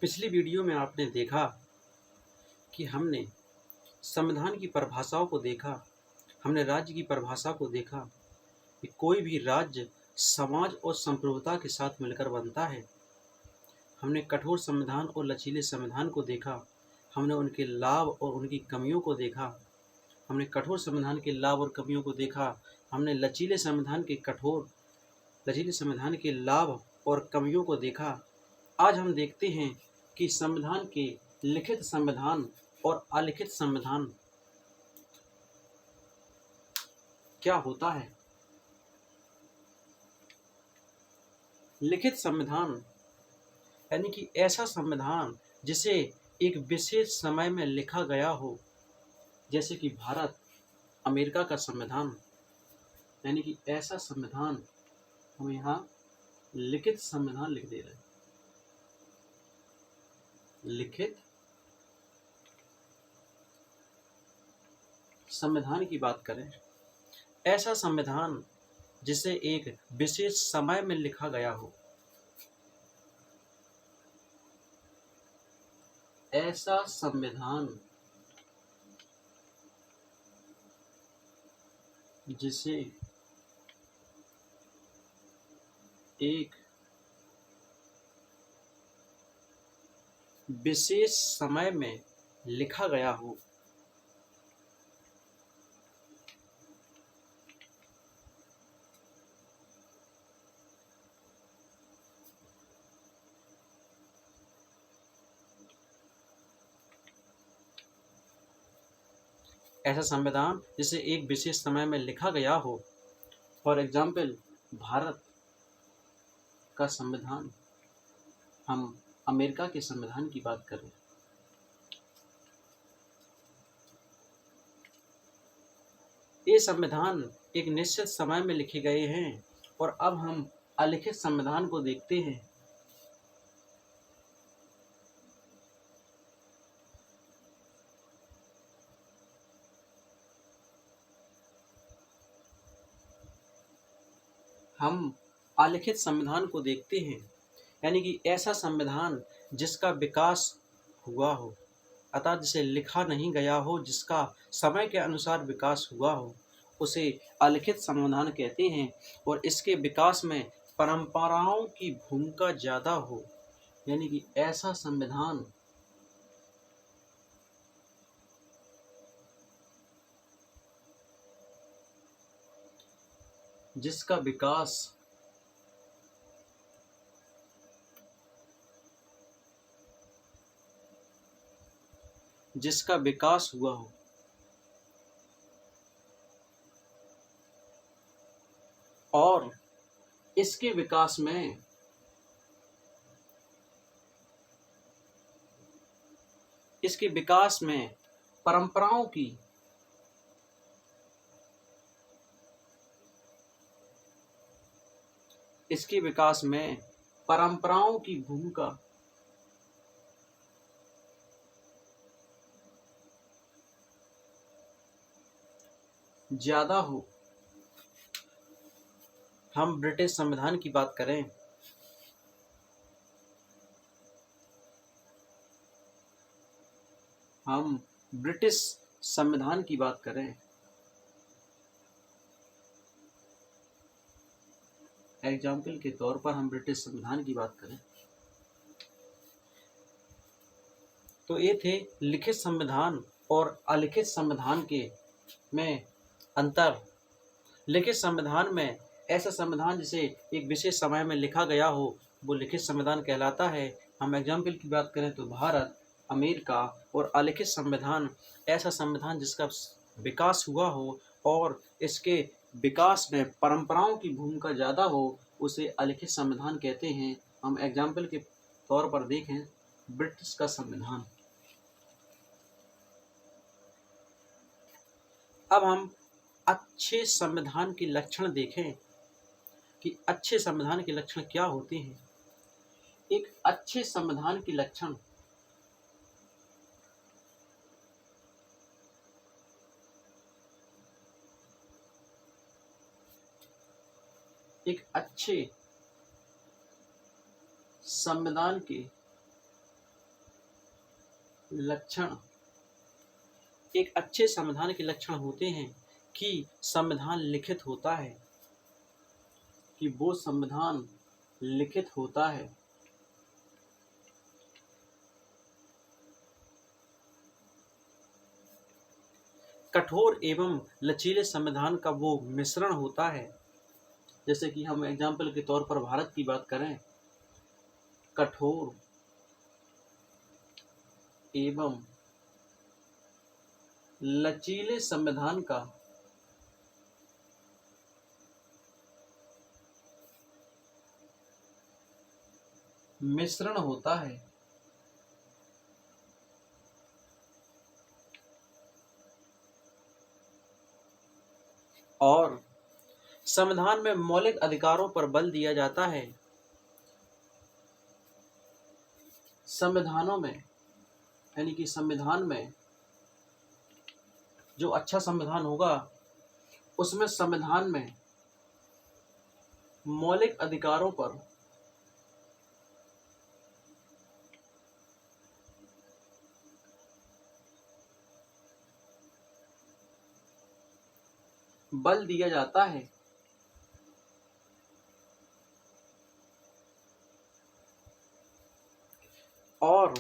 पिछली वीडियो में आपने देखा कि हमने संविधान की परिभाषाओं को देखा, हमने राज्य की परिभाषा को देखा कि कोई भी राज्य समाज और संप्रभुता के साथ मिलकर बनता है। हमने कठोर संविधान और लचीले संविधान को देखा, हमने उनके लाभ और उनकी कमियों को देखा। हमने कठोर संविधान के लाभ और कमियों को देखा, हमने लचीले संविधान के लाभ और कमियों को देखा। आज हम देखते हैं कि संविधान के लिखित संविधान और अलिखित संविधान क्या होता है। लिखित संविधान यानी कि ऐसा संविधान जिसे एक विशेष समय में लिखा गया हो, जैसे कि भारत अमेरिका का संविधान, यानी कि ऐसा संविधान हम यहाँ लिखित संविधान लिख दे रहे हैं। लिखित संविधान की बात करें, ऐसा संविधान जिसे एक विशेष समय में लिखा गया हो, ऐसा संविधान जिसे एक विशेष समय में लिखा गया हो। ऐसा संविधान जिसे एक विशेष समय में लिखा गया हो। फॉर एग्जाम्पल, भारत का संविधान, हम अमेरिका के संविधान की बात करें। ये संविधान एक निश्चित समय में लिखे गए हैं और अब हम अलिखित संविधान को देखते हैं। हम अलिखित संविधान को देखते हैं, यानी कि ऐसा संविधान जिसका विकास हुआ हो, अतः जिसे लिखा नहीं गया हो, जिसका समय के अनुसार विकास हुआ हो, उसे अलिखित संविधान कहते हैं। और इसके विकास में परंपराओं की भूमिका ज़्यादा हो, यानी कि ऐसा संविधान जिसका विकास हुआ हो और इसके विकास में परंपराओं की भूमिका ज़्यादा हो। हम ब्रिटिश संविधान की बात करें, एग्जाम्पल के तौर पर हम ब्रिटिश संविधान की बात करें, तो ये थे लिखित संविधान और अलिखित संविधान के में अंतर। लिखित संविधान में ऐसा संविधान जिसे एक विशेष समय में लिखा गया हो, वो लिखित संविधान कहलाता है। हम एग्जाम्पल की बात करें तो भारत, अमेरिका। और अलिखित संविधान ऐसा संविधान जिसका विकास हुआ हो और इसके विकास में परंपराओं की भूमिका ज़्यादा हो, उसे अलिखित संविधान कहते हैं। हम एग्जाम्पल के तौर पर देखें ब्रिटिश का संविधान। अब हम अच्छे संविधान के लक्षण देखें कि अच्छे संविधान के लक्षण क्या होते हैं। एक अच्छे संविधान के लक्षण एक अच्छे संविधान के लक्षण, एक अच्छे संविधान के लक्षण होते हैं कि संविधान लिखित होता है, कि वो संविधान लिखित होता है। कठोर एवं लचीले संविधान का वो मिश्रण होता है। जैसे कि हम एग्जाम्पल के तौर पर भारत की बात करें, कठोर एवं लचीले संविधान का मिश्रण होता है। और संविधान में मौलिक अधिकारों पर बल दिया जाता है। संविधानों में, यानी कि संविधान में जो अच्छा संविधान होगा उसमें संविधान में मौलिक अधिकारों पर बल दिया जाता है। और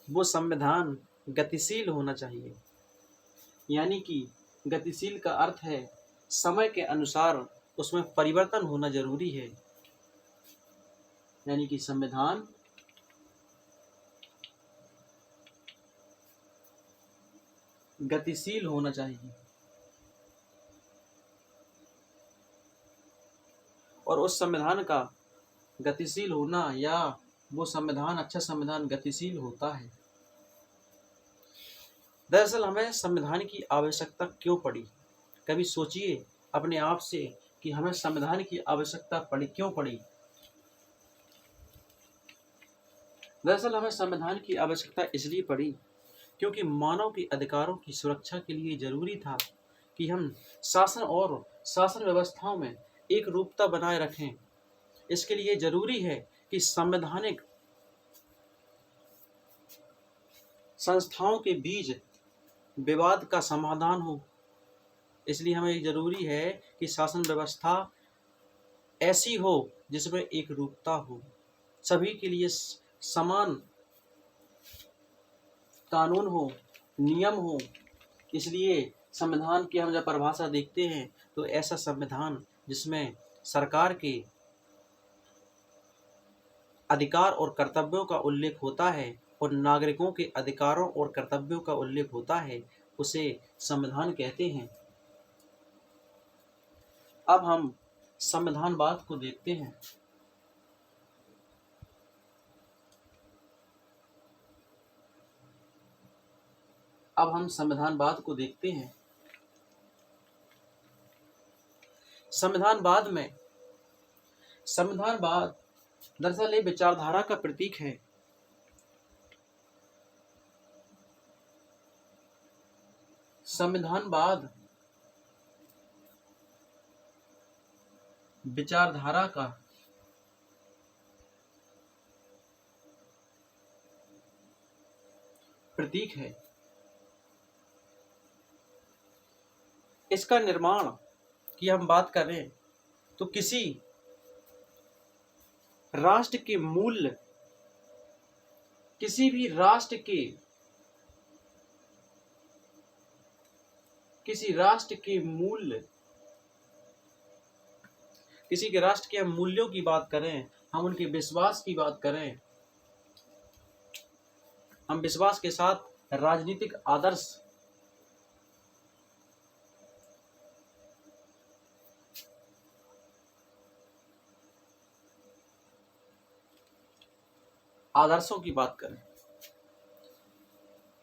वो संविधान गतिशील होना चाहिए, यानी कि गतिशील का अर्थ है समय के अनुसार उसमें परिवर्तन होना जरूरी है। यानी कि संविधान गतिशील होना चाहिए। और उस संविधान का गतिशील होना, या वो संविधान, अच्छा संविधान गतिशील होता है। दरअसल हमें संविधान की आवश्यकता क्यों पड़ी? कभी सोचिए अपने आप से कि हमें संविधान की आवश्यकता पड़ी, क्यों पड़ी? दरअसल हमें संविधान की आवश्यकता इसलिए पड़ी क्योंकि मानव के अधिकारों की सुरक्षा के लिए जरूरी था कि हम शासन और शासन व्यवस्थाओं में एक रूपता बनाए रखें। इसके लिए जरूरी है कि संवैधानिक संस्थाओं के बीच विवाद का समाधान हो। इसलिए हमें जरूरी है कि शासन व्यवस्था ऐसी हो जिसमें एक रूपता हो, सभी के लिए समान कानून हो, नियम हो। इसलिए संविधान की हम जब परिभाषा देखते हैं तो ऐसा संविधान जिसमें सरकार के अधिकार और कर्तव्यों का उल्लेख होता है और नागरिकों के अधिकारों और कर्तव्यों का उल्लेख होता है, उसे संविधान कहते हैं। अब हम संविधानवाद को देखते हैं। अब हम संविधानवाद को देखते हैं। संविधानवाद में, संविधानवाद दरअसल एक विचारधारा का प्रतीक है। संविधानवाद विचारधारा का प्रतीक है। इसका निर्माण की हम बात करें तो किसी राष्ट्र के मूल्य, किसी भी राष्ट्र के, किसी राष्ट्र के मूल्य, किसी के राष्ट्र के मूल्यों की बात करें, हम उनके विश्वास की बात करें, हम विश्वास के साथ राजनीतिक आदर्श, आदर्शों की बात करें,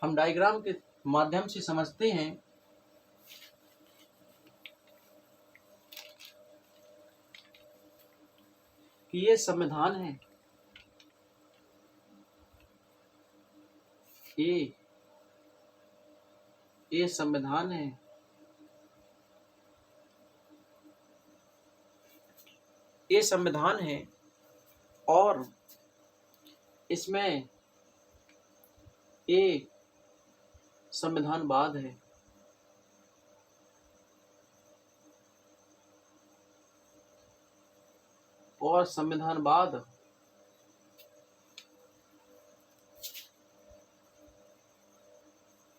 हम डायग्राम के माध्यम से समझते हैं कि ये संविधान है, ये संविधान है। ये संविधान है और इसमें ये संविधानवाद है। और संविधानवाद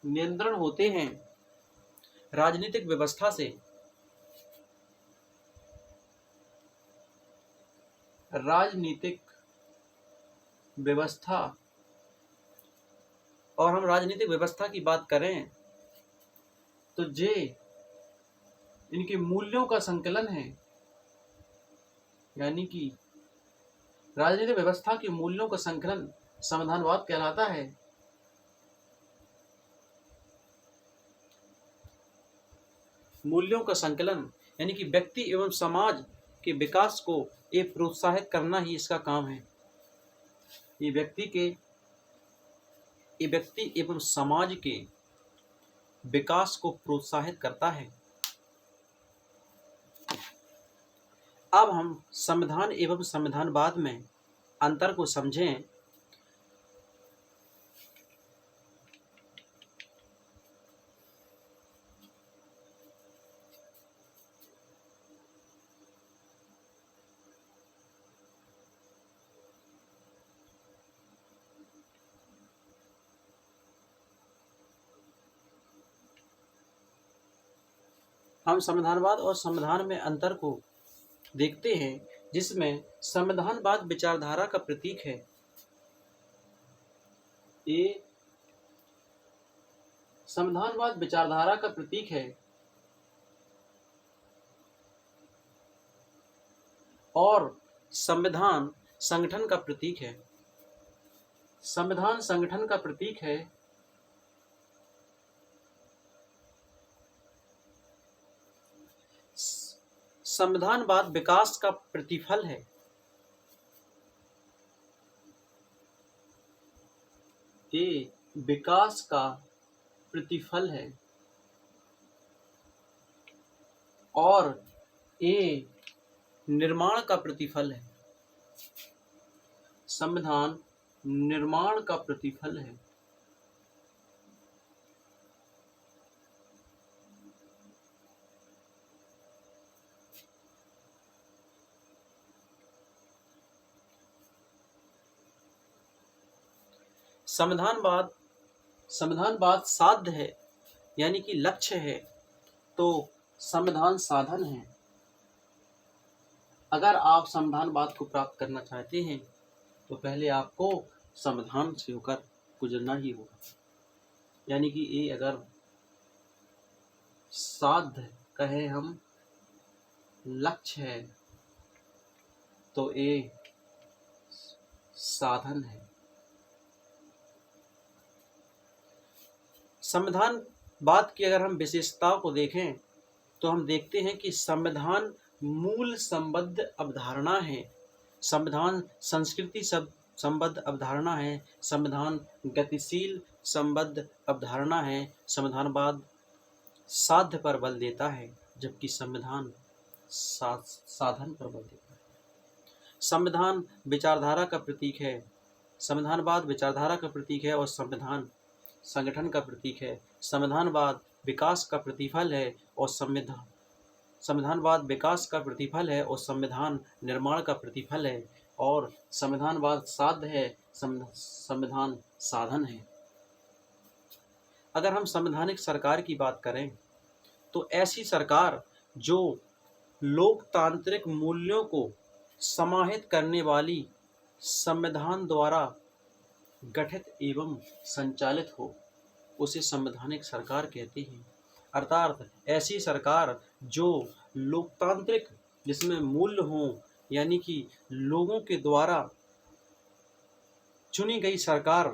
नियंत्रण होते हैं राजनीतिक व्यवस्था से। राजनीतिक व्यवस्था, और हम राजनीतिक व्यवस्था की बात करें तो ये इनके मूल्यों का संकलन है, यानी कि राजनीतिक व्यवस्था के मूल्यों का संकलन संविधानवाद कहलाता है। मूल्यों का संकलन यानी कि व्यक्ति एवं समाज के विकास को एक प्रोत्साहित करना ही इसका काम है। ये व्यक्ति एवं समाज के विकास को प्रोत्साहित करता है। अब हम संविधान एवं संविधानवाद में अंतर को समझें। हम संविधानवाद और संविधान में अंतर को देखते हैं, जिसमें संविधानवाद विचारधारा का प्रतीक है। ये संविधानवाद विचारधारा का प्रतीक है और संविधान संगठन का प्रतीक है। संविधान संगठन का प्रतीक है। संविधानवाद विकास का प्रतिफल है। ये विकास का प्रतिफल है और ये निर्माण का प्रतिफल है। संविधान निर्माण का प्रतिफल है। संविधानवाद साध्य है, यानी कि लक्ष्य है, तो संविधान साधन है। अगर आप संविधानवाद को प्राप्त करना चाहते हैं तो पहले आपको संविधान से होकर गुजरना ही होगा। यानी कि ये अगर साध्य कहे हम लक्ष्य है तो ये साधन है। संविधानवाद की अगर हम विशेषताओं को देखें तो हम देखते हैं कि संविधान मूल संबद्ध अवधारणा है। संविधान संस्कृति संबद्ध अवधारणा है। संविधान गतिशील संबद्ध अवधारणा है। संविधानवाद साध्य पर बल देता है, जबकि संविधान साधन पर बल देता है। संविधान विचारधारा का प्रतीक है। संविधानवाद विचारधारा का प्रतीक है और संविधान संगठन का प्रतीक है। संविधानवाद विकास का प्रतिफल है और संविधानवाद विकास का प्रतिफल है और संविधान निर्माण का प्रतिफल है। और संविधानवाद साध्य है, संविधान साधन है। अगर हम संवैधानिक सरकार की बात करें तो ऐसी सरकार जो लोकतांत्रिक मूल्यों को समाहित करने वाली, संविधान द्वारा गठित एवं संचालित हो, उसे संवैधानिक सरकार कहते हैं। अर्थात ऐसी सरकार जो लोकतांत्रिक, जिसमें मूल्य हों, यानी कि लोगों के द्वारा चुनी गई सरकार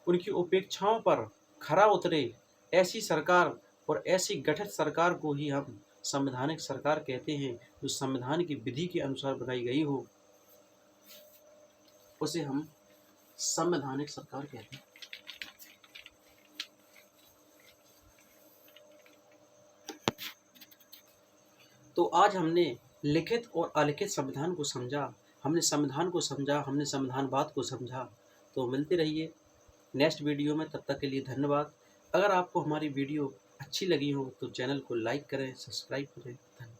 उनकी अपेक्षाओं पर खरा उतरे, ऐसी सरकार और ऐसी गठित सरकार को ही हम संवैधानिक सरकार कहते हैं। जो संविधान की विधि के अनुसार बनाई गई हो, उसे हम संवैधानिक सरकार कहते हैं। तो आज हमने लिखित और अलिखित संविधान को समझा, हमने संविधान को समझा, हमने संविधानवाद को समझा। तो मिलते रहिए नेक्स्ट वीडियो में, तब तक के लिए धन्यवाद। अगर आपको हमारी वीडियो अच्छी लगी हो तो चैनल को लाइक करें, सब्सक्राइब करें। धन्यवाद।